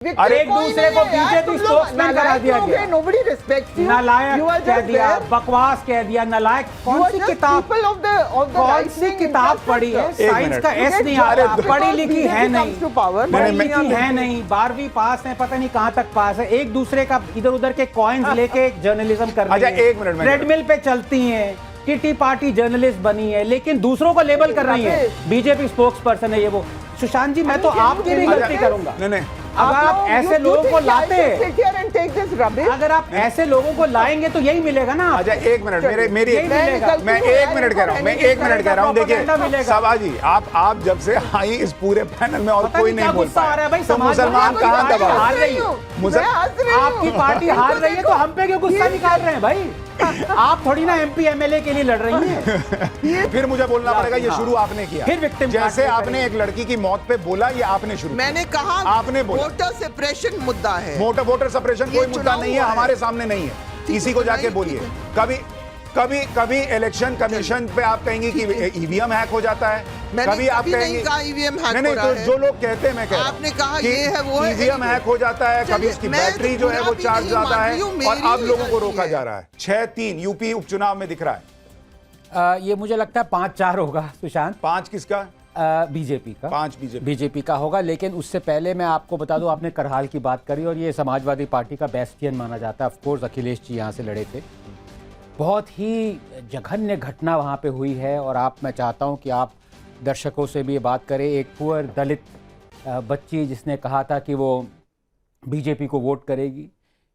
और एक दूसरे को बीजेपी स्पोक्समैन करा दिया गया। नालायक कह दिया, बकवास कह दिया, नालायक। कौन सी किताब पढ़ी है? साइंस का एस नहीं आ रहा, पढ़ी लिखी है नहीं, पढ़ी लिखी है नहीं, 12वीं पास है, पता नहीं कहां तक पास है। एक दूसरे का इधर उधर के कॉइन्स लेके जर्नलिज्म कर रही है, ट्रेडमिल पे चलती हैं, किटी पार्टी जर्नलिस्ट बनी है, लेकिन दूसरों को लेबल कर रही है बीजेपी स्पोक्स पर्सन है ये वो। सुशांत जी, मैं तो आपकी भी गलती करूंगा। नहीं, अगर आप ऐसे लोगों को लाते, अगर आप ऐसे लोगों को लाएंगे तो यही मिलेगा ना। अच्छा, एक मिनट, मेरी मैं 1 मिनट कह रहा हूँ, मैं 1 मिनट कह रहा हूँ। देखिए सभा जी, आप जब से आई इस पूरे पैनल में और कोई नहीं बोल पा रहा है, तो मुसलमान कहाँ दबा? हार रही है आपकी पार्टी, हार रही है तो हम पे क्यों गुस्सा निकाल रहे हैं भाई? आप थोड़ी ना MP MLA के लिए लड़ रही हैं। फिर मुझे बोलना पड़ेगा ये शुरू आपने किया। फिर विक्टिम जैसे आपने एक लड़की की मौत पे बोला, ये आपने शुरू। मैंने कहा आपने बोला वोटर सप्रेशन मुद्दा है। वोटर सप्रेशन कोई मुद्दा नहीं है, हमारे सामने नहीं है, किसी को जाके बोलिए। कभी इलेक्शन कमीशन पे आप कहेंगे कि EVM हैक हो जाता है, कभी आप कहेंगे EVM हैक नहीं, तो जो लोग कहते हैं, मैं कह रहा हूं, आपने कहा ये है वो है, EVM हैक हो जाता है, कभी इसकी बैटरी जो है वो चार्ज जाता है, और अब लोगों को रोका जा रहा है। 6-3 यूपी उपचुनाव में दिख रहा है। ये मुझे लगता है 5-4 होगा सुशांत। 5 किसका? बीजेपी का। 5 बीजेपी का होगा। लेकिन उससे पहले मैं आपको बता दूं, आपने करहाल की बात करी और ये समाजवादी पार्टी का बेस्टियन माना जाता है। ऑफ कोर्स अखिलेश जी यहाँ से लड़े थे। बहुत ही जघन्य घटना वहाँ पे हुई है, और मैं चाहता हूँ कि आप दर्शकों से भी ये बात करें। एक पुअर दलित बच्ची जिसने कहा था कि वो बीजेपी को वोट करेगी,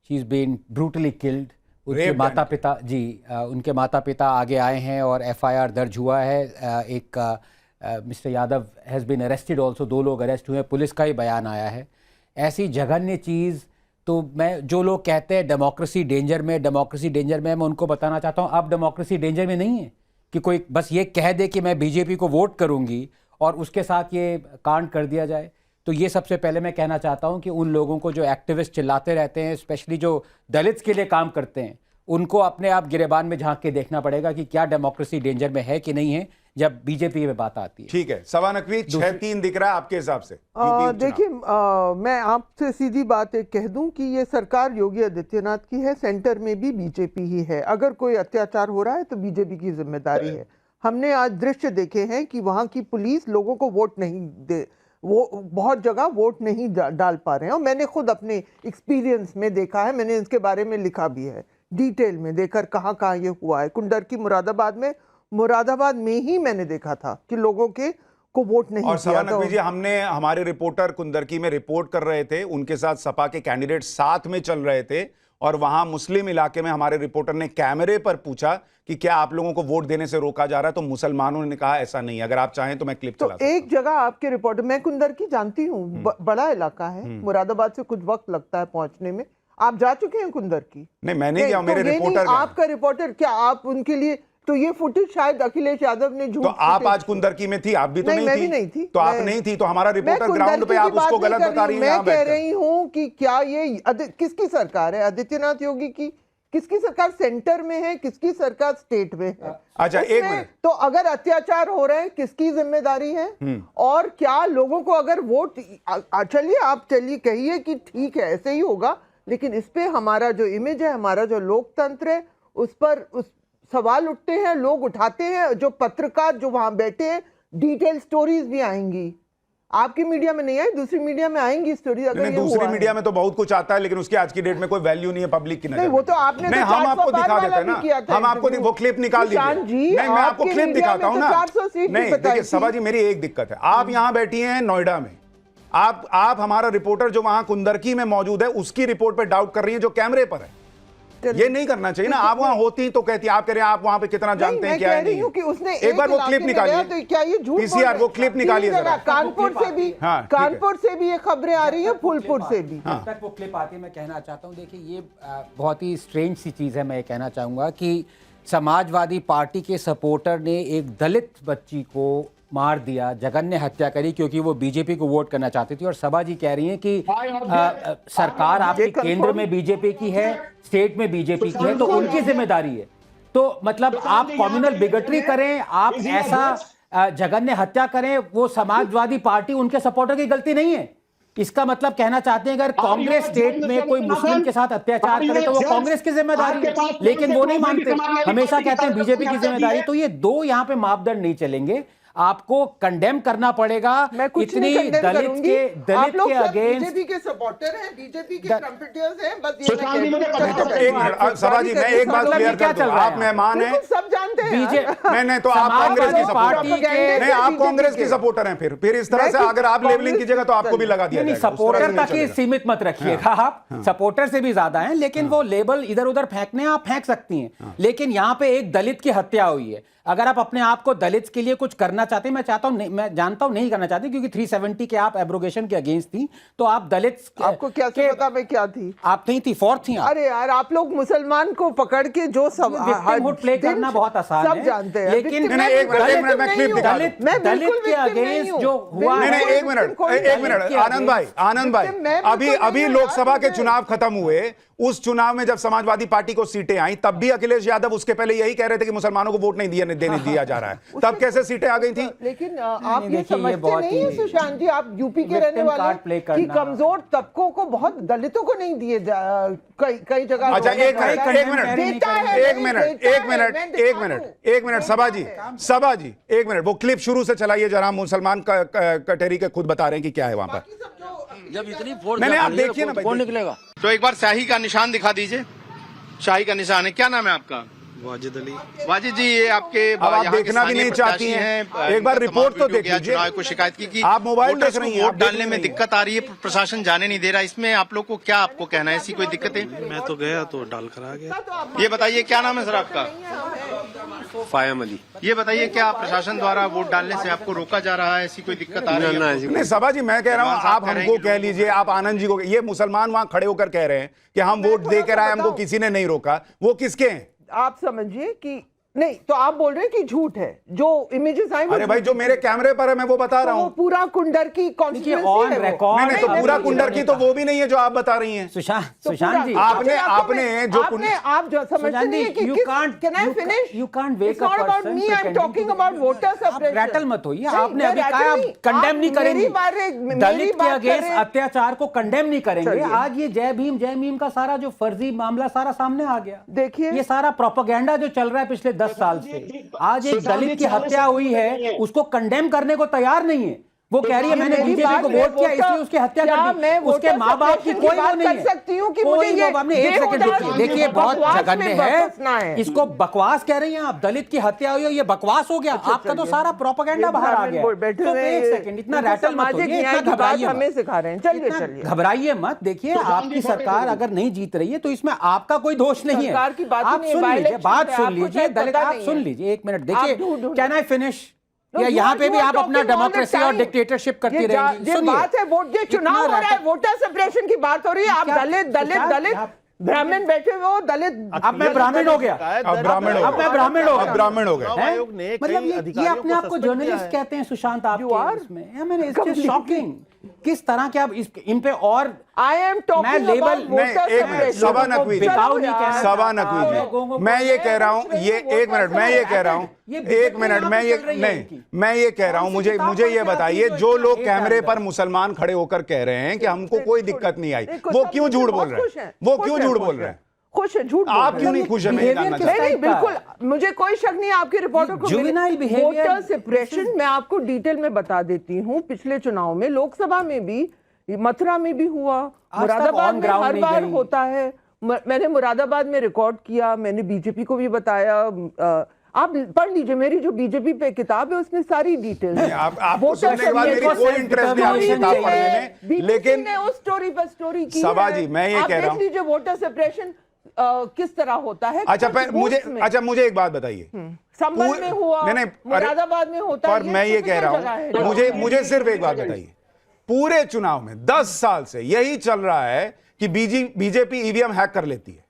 she is been brutally killed. उनके माता पिता उनके माता पिता आगे आए हैं और FIR दर्ज हुआ है। एक mister Yadav has been arrested also, 2 लोग अरेस्ट हुए हैं, पुलिस का ही बयान आया है। ऐसी जघन्य चीज़, तो मैं, जो लोग कहते हैं डेमोक्रेसी डेंजर में, मैं उनको बताना चाहता हूँ अब डेमोक्रेसी डेंजर में नहीं है कि कोई बस ये कह दे कि मैं बीजेपी को वोट करूँगी और उसके साथ ये कांड कर दिया जाए। तो ये सबसे पहले मैं कहना चाहता हूँ कि उन लोगों को जो एक्टिविस्ट चिल्लाते रहते हैं, स्पेशली जो दलित्स के लिए काम करते हैं, उनको अपने आप गिरेबान में झांक के देखना पड़ेगा कि क्या डेमोक्रेसी डेंजर में है कि नहीं है जब बीजेपी में बात आती है। ठीक है, सवा नकवी 6-3 दिख रहा है आपके हिसाब से? देखिए, मैं आपसे सीधी बात एक कह दूं कि ये सरकार योगी आदित्यनाथ की है, सेंटर में भी बीजेपी ही है। अगर कोई अत्याचार हो रहा है तो बीजेपी की जिम्मेदारी है। हमने आज दृश्य देखे हैं कि वहां की पुलिस लोगों को वोट नहीं दे, वो बहुत जगह वोट नहीं डाल पा रहे हैं, और मैंने खुद अपने एक्सपीरियंस में देखा है, मैंने इसके बारे में लिखा भी है, डिटेल में देखकर कहाँ ये हुआ है। कुंडरकी मुरादाबाद में ही मैंने देखा था कि लोगों के को वोट नहीं और किया था। जी, हमने, हमारे रिपोर्टर कुंदरकी में रिपोर्ट कर रहे थे, उनके साथ सपा के कैंडिडेट साथ में चल रहे थे, और वहां मुस्लिम इलाके में हमारे रिपोर्टर ने कैमरे पर पूछा कि क्या आप लोगों को वोट देने से रोका जा रहा है, तो मुसलमानों ने कहा ऐसा नहीं। अगर आप चाहें तो मैं क्लिप चला सकता हूं। एक जगह आपके रिपोर्टर, मैं कुंदरकी जानती हूँ, बड़ा इलाका है, मुरादाबाद से कुछ वक्त लगता है पहुंचने में। आप जा चुके हैं कुंदरकी? नहीं, मैंने क्या, मेरे रिपोर्टर, आपका रिपोर्टर, क्या आप उनके लिए, तो ये फुटेज शायद अखिलेश यादव ने झूठ। तो आप आज कुंदरकी में थी? आप भी तो नहीं थी। मैं भी नहीं थी। तो आप नहीं थी, तो हमारा रिपोर्टर ग्राउंड पे, आप उसको गलत बता रही हैं। मैं कह रही हूँ कि क्या ये किसकी सरकार है? आदित्यनाथ योगी की? किसकी सरकार सेंटर में है, किसकी सरकार स्टेट में है? अच्छा, एक मिनट, तो अगर अत्याचार हो रहे हैं, किसकी जिम्मेदारी है? और क्या लोगों को अगर वोट, चलिए आप कहिए कि ठीक है ऐसे ही होगा, लेकिन इस पे हमारा जो इमेज है, हमारा जो लोकतंत्र है, उस पर सवाल उठते हैं, लोग उठाते हैं। जो पत्रकार जो वहां बैठे हैं, डिटेल स्टोरीज भी आएंगी। आपकी मीडिया में नहीं आई, दूसरी मीडिया में आएंगी स्टोरी। अगर दूसरी मीडिया में तो बहुत कुछ आता है, लेकिन उसकी आज की डेट में कोई वैल्यू नहीं है पब्लिक की नजर में। वो तो आपने नहीं, हम आपको दिखा देते हैं ना, हम आपको वो क्लिप निकाल दीजिए। नहीं, मैं आपको क्लिप दिखाता हूँ ना। नहीं, देखिए सभा जी, मेरी एक दिक्कत है, आप यहाँ बैठी हैं नोएडा में, आप हमारा रिपोर्टर जो वहां कुंदरकी में मौजूद है, उसकी रिपोर्ट पे डाउट कर रही है जो कैमरे पर है। ये नहीं करना चाहिए ना। आप वहां होती तो कहती, आप कह रहे हैं आप वहां पे कितना जानते हैं, क्या है नहीं। कि उसने एक बार वो क्लिप निकालिए, तो क्या ये झूठ? PCR वो क्लिप निकालिए जरा। कानपुर से भी ये खबरें आ रही है, फूलपुर से भी। जब तक वो क्लिप आती है, मैं कहना चाहता हूँ, देखिए ये बहुत ही स्ट्रेंज सी चीज़ है। मैं ये कहना चाहूँगा कि समाजवादी पार्टी के सपोर्टर ने एक दलित बच्ची को मार दिया, जघन्य हत्या करी, क्योंकि वो बीजेपी को वोट करना चाहती थी। और सभा जी कह रही हैं कि सरकार आपके केंद्र में बीजेपी की है, स्टेट में बीजेपी की है, तो उनकी जिम्मेदारी है। तो मतलब आप कम्युनल बिगटरी करें, आप ऐसा जघन्य हत्या करें, वो समाजवादी पार्टी, उनके सपोर्टर की गलती नहीं है। इसका मतलब कहना चाहते हैं अगर कांग्रेस स्टेट में कोई मुस्लिम के साथ अत्याचार करे तो वो कांग्रेस की जिम्मेदारी है, लेकिन वो नहीं मानते, हमेशा कहते हैं बीजेपी की जिम्मेदारी। तो ये दो यहाँ पे मापदंड नहीं चलेंगे, आपको कंडेम करना पड़ेगा। इतनी दलित के अगेंस्ट बीजेपी के सपोर्टर हैं, बीजेपी के ट्रम्पेटर्स हैं, बस ये सभा जी मैं एक बात क्लियर कर दूं, आप मेहमान हैं, सब जानते हैं। नहीं तो आप कांग्रेस की सपोर्टर नहीं, आप कांग्रेस की सपोर्टर हैं। फिर इस तरह से अगर आप लेबलिंग कीजिएगा तो आपको भी लगा दिया जाएगा। सपोर्टर तक ही सीमित मत रखिएगा आप, सपोर्टर से भी ज्यादा हैं, लेकिन वो लेबल इधर उधर फेंकने आप फेंक सकती हैं, लेकिन यहाँ पे एक दलित की हत्या हुई है। अगर आप अपने आप को दलित के लिए कुछ करना चाहते हैं, मैं चाहता हूं, मैं जानता हूं नहीं करना चाहती, क्योंकि 370 के आप एब्रोगेशन के अगेंस्ट थी, तो आप दलित, आपको क्या पता मैं क्या थी? आप नहीं थी, फोर्थ थी आप। अरे यार, आप लोग मुसलमान को पकड़ के जो सब प्ले करना बहुत आसान सब जानते हैं, दलित लेकिन के अगेंस्ट जो हुआ, एक मिनट आनंद भाई, अभी लोकसभा के चुनाव खत्म हुए, उस चुनाव में जब समाजवादी पार्टी को सीटें आई, तब भी अखिलेश यादव उसके पहले यही कह रहे थे कि मुसलमानों को वोट नहीं दिया जा रहा है, तब कैसे सीटें आ गई थी? लेकिन आप ये समझते नहीं है सुशांत जी, आप यूपी के रहने वाले कि कमजोर तबकों को, बहुत दलितों को नहीं दिए कई जगह। अच्छा एक मिनट सभा जी एक मिनट, वो क्लिप शुरू से चलाइए जरा, मुसलमान कटेरी के खुद बता रहे हैं कि क्या है वहां पर। जब इतनी फोर्स मैंने आप देखिए ना भाई, कौन निकलेगा? तो एक बार शाही का निशान दिखा दीजिए। शाही का निशान है, क्या नाम है आपका? वाजिद अली। वाजिद जी, ये आपके आप देखना भी नहीं चाहती हैं, एक बार रिपोर्ट तो देख लीजिए। चुनाव को शिकायत की कि आप मोबाइल देख रही हैं, वोट डालने में दिक्कत आ रही है, प्रशासन जाने नहीं दे रहा, इसमें आप लोग को क्या आपको कहना है? ऐसी कोई दिक्कत है? मैं तो गया तो डाल कर आ गया। ये बताइए क्या नाम है सर आपका? फायम अली। ये बताइए क्या प्रशासन द्वारा वोट डालने से आपको रोका जा रहा है? ऐसी कोई दिक्कत आ रही है? नहीं सभा जी, मैं कह रहा हूँ, आप हमको कह लीजिए, आप आनंद जी को, ये मुसलमान वहां खड़े होकर कह रहे हैं कि हम वोट देकर आए, हमको किसी ने नहीं रोका, वो किसके हैं? आप समझिए कि नहीं, तो आप बोल रहे हैं कि झूठ है, जो इमेजेस आई। अरे भाई, जो मेरे कैमरे पर है मैं वो बता रहा हूँ। पूरा कुंडर की कॉन्स्टिट्यूएंसी है रिकॉर्ड नहीं, तो पूरा कुंडर की तो वो भी नहीं है जो आप बता रही हैं। सुशांत जी, आपने जो आप जो समझते नहीं कि can I finish? You can't wake up about me, I am talking about voter suppression. Rattle मत होइए, आपने अभी कहा आप कंडेम नहीं करेंगे, दलित के अगेंस्ट अत्याचार को कंडेम नहीं करेंगे। आज ये जय भीम का सारा जो फर्जी मामला सारा सामने आ गया। देखिए, ये सारा प्रोपेगेंडा जो चल रहा है पिछले 10 साल से, आज एक दलित की हत्या हुई है, उसको कंडेम करने को तैयार नहीं है। वो कह रही है मैंने बीजेपी को वोट किया इसलिए उसकी हत्या कर दी। उसके माँ बाप की कोई वो नहीं है। सकती हूँ कि मुझे ये एक सेकंड रुकिए, देखिए बहुत जघन्य है, इसको बकवास कह रही हैं आप। दलित की हत्या हुई है, ये बकवास हो गया। आपका तो सारा प्रोपेगेंडा बाहर आ गया। तो एक सेकंड, इतना रैटल मत होइए, इतना घबराइए मत। देखिए, आपकी सरकार अगर नहीं जीत रही है तो इसमें आपका कोई दोष नहीं है। आप सुन लीजिए, बात सुन लीजिए, दलित आप सुन लीजिए, एक मिनट। देखिए, कैन आई फिनिश? या यहाँ पे भी आप अपना डेमोक्रेसी और डिक्टेटरशिप करती रहेंगी। ये बात है, वोट, ये चुनाव हो रहा है, वोटर सेपरेशन की बात हो रही है। आप दलित ब्राह्मण बैठे हुए हो, दलित। अब मैं ब्राह्मण हो गया, अब ब्राह्मण हो गए। मतलब ये अपने आप को जर्नलिस्ट कहते हैं सुशांत? आप शॉकिंग किस तरह के आप इन पे। और आई एम टॉकिंग लेबल सभा नकवी जी, मैं ये कह रहा हूँ, ये एक मिनट, मैं ये कह रहा हूँ, एक मिनट, मैं ये कह रहा हूँ, मुझे ये बताइए, जो लोग कैमरे पर मुसलमान खड़े होकर कह रहे हैं कि हमको कोई दिक्कत नहीं आई, वो क्यों झूठ बोल रहे हैं? वो क्यों झूठ बोल रहे हैं? खुश है, झूठ आप क्यों नहीं खुश है? नहीं, बिल्कुल मुझे कोई शक नहीं है आपके रिपोर्टर को। वोटर सेपरेशन मैं आपको डिटेल में बता देती हूँ। पिछले चुनाव में, लोकसभा में भी, मथुरा में भी हुआ, मुरादाबाद में हर बार होता है। मैंने मुरादाबाद में रिकॉर्ड किया, मैंने बीजेपी को भी बताया। आप पढ़ लीजिए, मेरी जो बीजेपी पे किताब है उसमें सारी डिटेल है। आपको सुनने के बाद मेरी कोई इंटरेस्ट नहीं आपकी किताब पढ़ने में, लेकिन उस स्टोरी पर स्टोरी की सभा जी, मैं ये कह रहा हूँ, लीजिए वोटर सेपरेशन किस तरह होता है। अच्छा मुझे एक बात बताइए, संभल में हुआ, मुरादाबाद में होता है, पर मैं ये कह रहा हूँ, मुझे सिर्फ एक बात बताइए, पूरे चुनाव में 10 साल से यही चल रहा है कि बीजेपी ईवीएम हैक कर लेती है,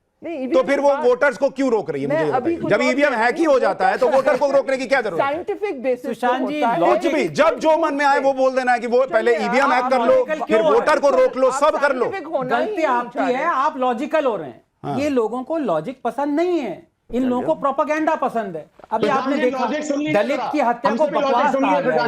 तो फिर वो वोटर्स को क्यों रोक रही है? मुझे जब ईवीएम हैक ही हो जाता है तो वोटर को रोकने की क्या जरूरत है? साइंटिफिक बेसिस कुछ भी, जब जो मन में आए वो बोल देना है कि वो पहले ईवीएम हैक कर लो, फिर वोटर को रोक लो, सब कर लो। गलती आपकी है, आप लॉजिकल हो रहे हैं। ये लोगों को लॉजिक पसंद नहीं है, इन लोगों को प्रोपेगेंडा पसंद है। अभी आपने देखा दलित की हत्या को बकवास कहा गया।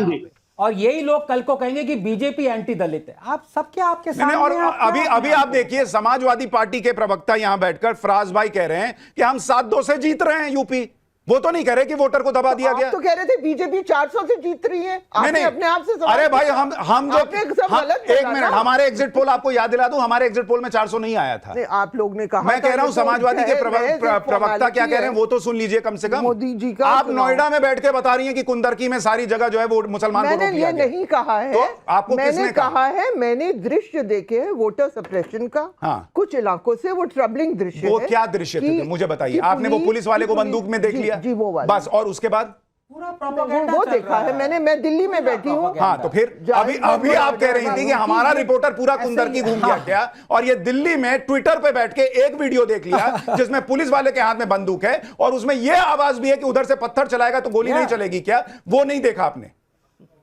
और यही लोग कल को कहेंगे कि बीजेपी एंटी दलित है। आप सबके आपके सामने और आपका अभी आप देखिए, समाजवादी पार्टी के प्रवक्ता यहां बैठकर फराज भाई कह रहे हैं कि हम 7-2 से जीत रहे हैं यूपी। वो तो नहीं कह रहे कि वोटर को दबा दिया गया। तो कह रहे थे बीजेपी 400 से जीत रही है। आपने अपने आप से सवाल अरे भाई किया। हम जो एक मिनट, हमारे एग्जिट पोल आपको याद दिला दूं, हमारे एग्जिट पोल में 400 नहीं आया था। आप लोग ने कहा, मैं कह रहा हूं समाजवादी के प्रवक्ता क्या कह रहे हैं वो तो सुन लीजिए कम से कम। मोदी जी का आप नोएडा में बैठ के बता रही हैं कि कुंदरकी में सारी जगह जो है वो मुसलमान को रोक दिया गया। नहीं कहा है। तो आपको मैंने कहा है, मैंने दृश्य देखे हैं वोटर सप्रेशन का। हाँ। कुछ इलाकों से वो ट्रबलिंग दृश्य वो है। क्या दृश्य थे मुझे बताइए। आपने वो पुलिस वाले को बंदूक में देख लिया जी वो वाला। बस, और उसके बाद पूरा प्रोपेगेंडा वो चल देखा रहा है मैं दिल्ली में बैठी हूँ। हाँ, तो फिर अभी आप कह रही थी कि हमारा रिपोर्टर पूरा कुंदरकी घूम गया क्या, और ये दिल्ली में ट्विटर पे बैठ के एक वीडियो देख लिया जिसमें पुलिस वाले के हाथ में बंदूक है और उसमें यह आवाज भी है कि उधर से पत्थर चलाएगा तो गोली नहीं चलेगी क्या, वो नहीं देखा आपने।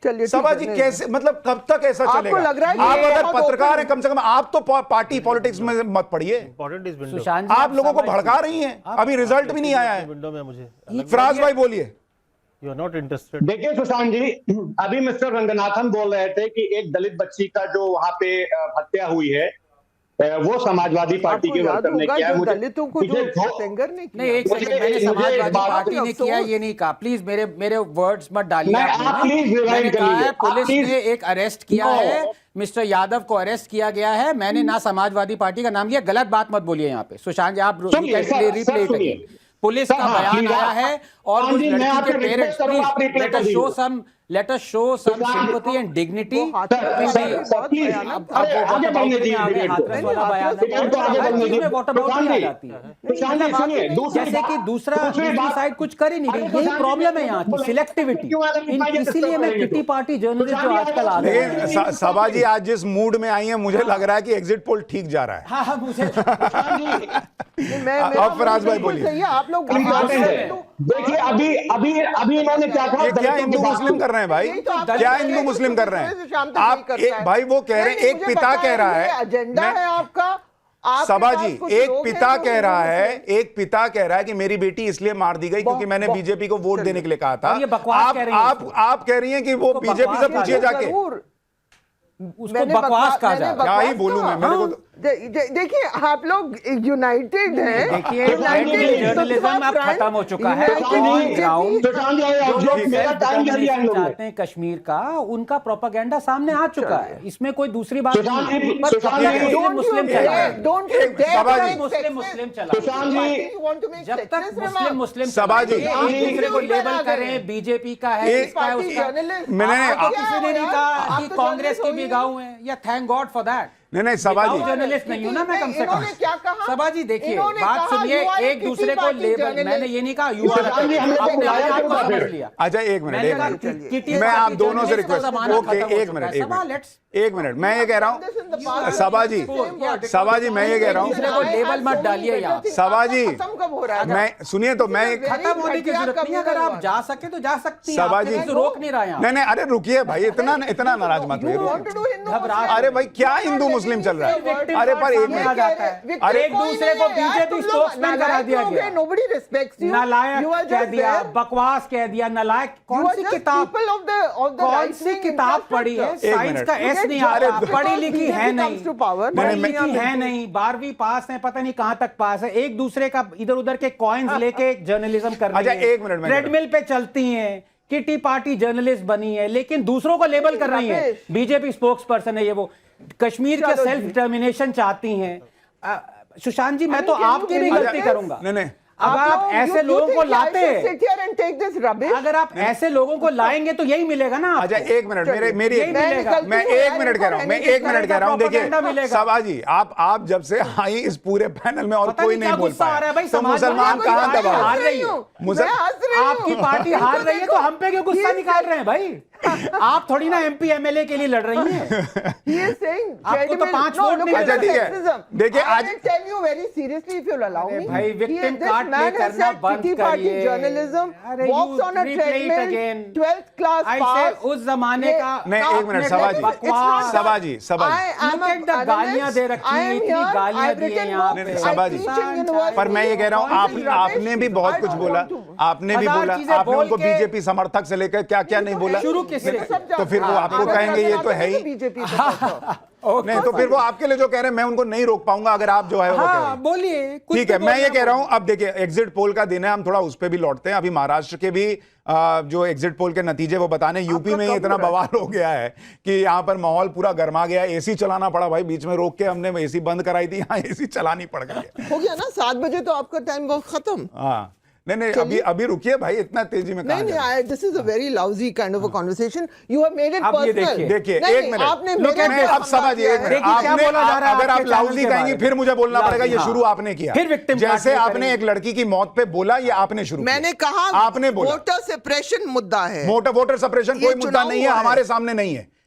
चलिए सभा जी कैसे, मतलब कब तक ऐसा चलेगा? लग रहा है आप अगर पत्रकार हैं कम से कम आप तो पार्टी पॉलिटिक्स में मत पड़िए। सुशांत जी, आप लोगों को भड़का रही हैं, अभी रिजल्ट भी नहीं आया है। विंडो में मुझे फराज भाई बोलिए। You are not interested. देखिए सुशांत जी, अभी मिस्टर रंगनाथन बोल रहे थे कि एक दलित बच्ची का जो वहां पे हत्या हुई है वो समाजवादी पार्टी के वर्कर ने किया है। दलितों को जो सेंगर ने किया। नहीं, एक सेकंड, मैंने समाजवादी पार्टी ने किया ये नहीं कहा। प्लीज मेरे वर्ड्स मत डालिए। मैंने कहा है पुलिस ने एक अरेस्ट किया है, मिस्टर यादव को अरेस्ट किया गया है। मैंने ना समाजवादी पार्टी का नाम लिया। गलत बात मत बोलिए यहाँ पे सुशांत जी। आप रिप्ले पुलिस का बयान आया है और उस लड़की के parents, please let us show some sympathy and dignity. जैसे कि दूसरी साइड कुछ कर ही नहीं रही, यही प्रॉब्लम है यहाँ की, सिलेक्टिविटी। इसीलिए मैं किटी पार्टी जर्नलिस्ट जो आजकल आ रहे हैं। सभा जी आज जिस मूड में आई है मुझे लग रहा है कि एग्जिट पोल ठीक जा रहा है। हाँ, मुझे अब फराज भाई बोलिए। आप लोग देखिए अभी इन्होंने क्या कहा, क्या हिंदू मुस्लिम कर रहे हैं भाई? क्या हिंदू मुस्लिम कर रहे हैं आप? भाई वो कह रहे हैं, एक पिता कह रहा है, एजेंडा है आपका। सभा जी, एक पिता कह रहा है, एक पिता कह रहा है कि मेरी बेटी इसलिए मार दी गई क्योंकि मैंने बीजेपी को वोट देने के लिए कहा था। आप कह रही हैं कि वो बीजेपी से पूछिए जाके। उसको बकवास कहा जाए, क्या ही बोलूं मैं, मेरे को देखिए आप लोग यूनाइटेड हैं। देखिए जर्नलिज्म अब खत्म हो चुका है। चाहते हैं कश्मीर का, उनका प्रोपेगेंडा सामने आ चुका है। इसमें कोई दूसरी बात नहीं। मुस्लिम चला, मुस्लिम चला। जब तक मुस्लिम सभा जी एक दूसरे को लेबल करें बीजेपी का है, इसका है, उसका। मैंने किसी ने नहीं कहा कि कांग्रेस के भी गाँव हैं, या थैंक गॉड फॉर दैट। नहीं सभा जी, जर्नलिस्ट नहीं हूं ना मैं, कम से कम। क्या कहा? सभा जी देखिए, बात सुनिए, एक दूसरे को लेबल, मैंने ये नहीं कहा युवा आपने आपको समझ लिया। अच्छा एक मिनट, मैं आप दोनों से रिक्वेस्ट, ओके एक मिनट, मैं ये कह रहा हूँ सभा जी, मैं ये कह रहा हूँ दूसरे को लेबल मत डालिए यहाँ। सभा जी कब हो रहा है? मैं सुनिए तो मैं खत्म होने की जरूरत नहीं, अगर आप जा सके तो जा सकती हैं। सभा जी रोक नहीं रहा है। नहीं, अरे रुकिए भाई, इतना नाराज मत होइए। अरे भाई क्या हिंदू मुस्लिम चल रहा है? अरे पर एक मिनट, अरे एक दूसरे को बीजेपी स्पोक्समैन करा दिया गया, नालायक कह दिया, बकवास कह दिया, नालायक। कौन सी किताब पढ़ी है? साइंस का एस नहीं आ रहा, पढ़ी लिखी है नहीं, पढ़ी लिखी है नहीं, 12वीं पास है, पता नहीं कहां तक पास है। एक दूसरे का इधर उधर के कॉइन्स लेके जर्नलिज्म कर रही है, ट्रेडमिल पे चलती हैं, किटी पार्टी जर्नलिस्ट बनी है, लेकिन दूसरों को लेबल कर रही है बीजेपी स्पोक्स पर्सन है ये वो। कश्मीर का सेल्फ डिटर्मिनेशन चाहती हैं। सुशांत जी, मैं तो आपकी भी गलती करूंगा। नहीं, अगर आप ऐसे लोगों को लाते हैं, अगर आप ऐसे लोगों को लाएंगे तो यही मिलेगा ना। अच्छा एक मिनट, मैं 1 मिनट कह रहा हूँ, देखिए सभा जी, आप जब से आई इस पूरे पैनल में और कोई नहीं बोल पाया, तो मुसलमान कहाँ दबा? हार रही हो, आपकी पार्टी हार रही है तो हम पे क्यों गुस्सा निकाल रहे हैं भाई? आप थोड़ी ना एमपी एमएलए के लिए लड़ रही हैं। आपको तो 5 वोट नहीं मिले। अच्छा ठीक है, देखिए आज tell you very seriously if you'll allow me, भाई विक्टिम कार्ड पार्ट प्ले करना बंद करिए। जर्नलिज्म अरे walks on a treadmill 12th class pass उस जमाने का नहीं, एक मिनट सभा जी, Look at the गालियां दे रखी हैं, इतनी गालियां दी हैं यहाँ पे। सभा जी, पर मैं ये कह रहा हूँ आपने भी बहुत कुछ बोला, आपने भी बोला, आपने उनको बीजेपी समर्थक से लेकर क्या क्या नहीं बोला, शुरू किससे? तो फिर वो आपको कहेंगे ये तो है ही बीजेपी नहीं, तो फिर वो आपके लिए जो कह रहे हैं मैं उनको नहीं रोक पाऊंगा अगर आप जो है वो कह रहे हैं। बोलिए, ठीक है, मैं ये कह रहा हूं, अब देखिए एग्जिट पोल का दिन है, हम थोड़ा उस पे भी लौटते हैं। अभी महाराष्ट्र के भी जो एग्जिट पोल के नतीजे वो बताने, यूपी में इतना बवाल हो गया है कि यहाँ पर माहौल पूरा गर्मा गया, एसी चलाना पड़ा भाई, बीच में रोक के हमने एसी बंद कराई थी, यहाँ एसी चलानी पड़ गई है। हो गया ना 7 बजे तो आपका टाइम बहुत खत्म। हाँ नहीं, अभी रुकिए भाई, इतना तेजी में नहीं, this is a very lousy kind of a conversation, you have made it अब ये पर्सनल। देखिए एक मिनट, आपने अब समझिए, एक मिनट, आपने अगर आप लाउजी कहेंगे फिर मुझे बोलना पड़ेगा ये शुरू आपने किया, फिर victim जैसे blame आपने एक लड़की की मौत पे बोला, ये आपने शुरू किया। मैंने कहा आपने बोला वोटर सेपरेशन मुद्दा है, वोटर सेपरेशन कोई मुद्दा नहीं है, हमारे सामने नहीं है।